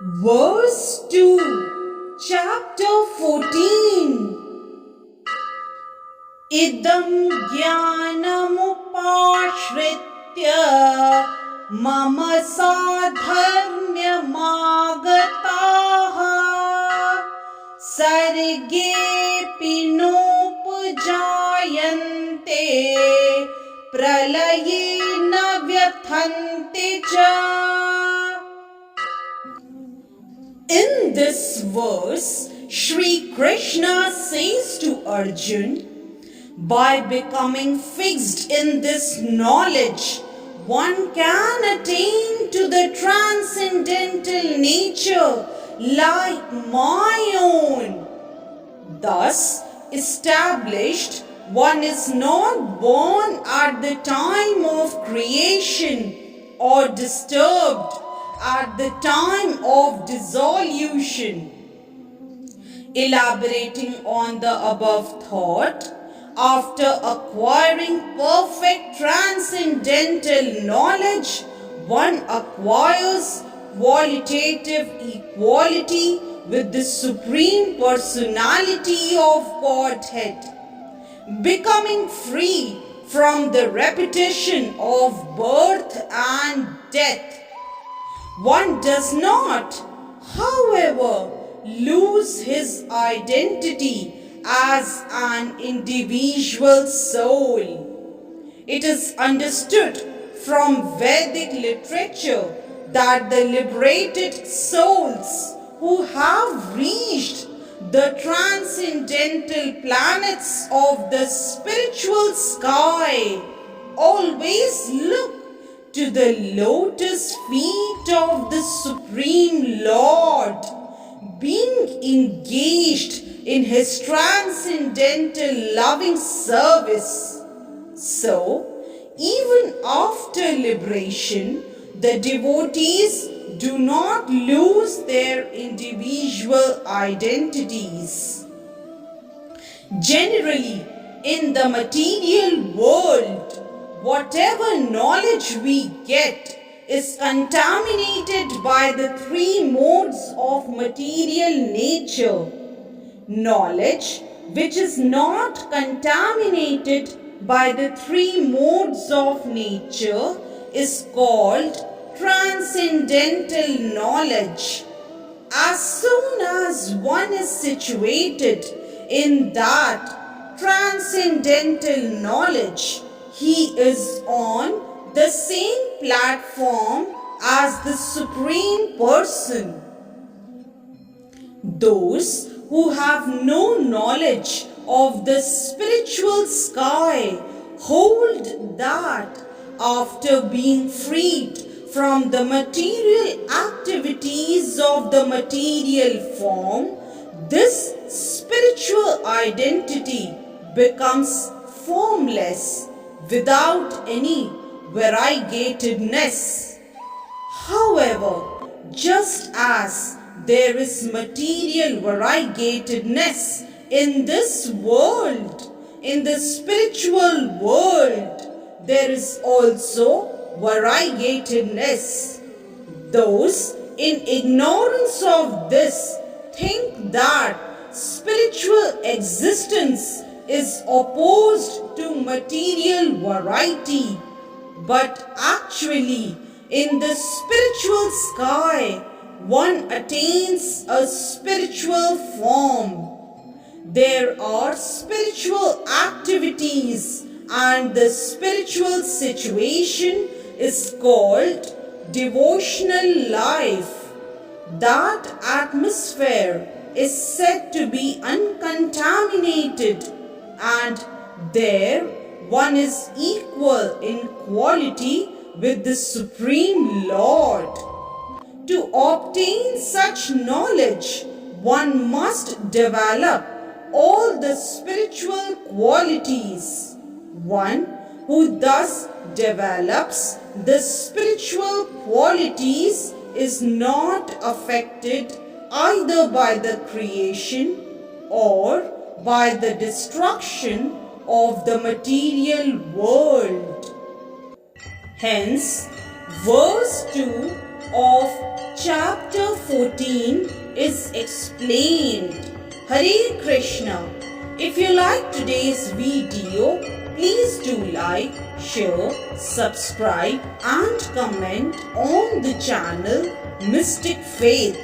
Verse 2, chapter 14. Idam jnanamupashritya mama sadharmyamagataha sarge pinopujayante pralaye na vyathanti cha. In this verse, Shri Krishna says to Arjun, by becoming fixed in this knowledge, one can attain to the transcendental nature like my own. Thus established, one is not born at the time of creation or disturbed at the time of dissolution. Elaborating on the above thought, after acquiring perfect transcendental knowledge, one acquires qualitative equality with the Supreme Personality of Godhead, becoming free from the repetition of birth and death. One does not, however, lose his identity as an individual soul. It is understood from Vedic literature that the liberated souls who have reached the transcendental planets of the spiritual sky always look to the lotus feet of the Supreme Lord, being engaged in His transcendental loving service. So, even after liberation, the devotees do not lose their individual identities. Generally, in the material world, whatever knowledge we get is contaminated by the three modes of material nature. Knowledge which is not contaminated by the three modes of nature is called transcendental knowledge. As soon as one is situated in that transcendental knowledge, he is on the same platform as the Supreme Person. Those who have no knowledge of the spiritual sky hold that after being freed from the material activities of the material form, this spiritual identity becomes formless without any variegatedness. However, just as there is material variegatedness in this world, in the spiritual world, there is also variegatedness. Those in ignorance of this think that spiritual existence is opposed to material variety, but actually in the spiritual sky one attains a spiritual form. There are spiritual activities and the spiritual situation is called devotional life. That atmosphere is said to be uncontaminated, and there one is equal in quality with the Supreme Lord. To obtain such knowledge, one must develop all the spiritual qualities. One who thus develops the spiritual qualities is not affected either by the creation or by the destruction of the material world. Hence, verse 2 of chapter 14 14 is explained. Hare Krishna. If you like today's video, please do like, share, subscribe and comment on the channel Mystic Faith.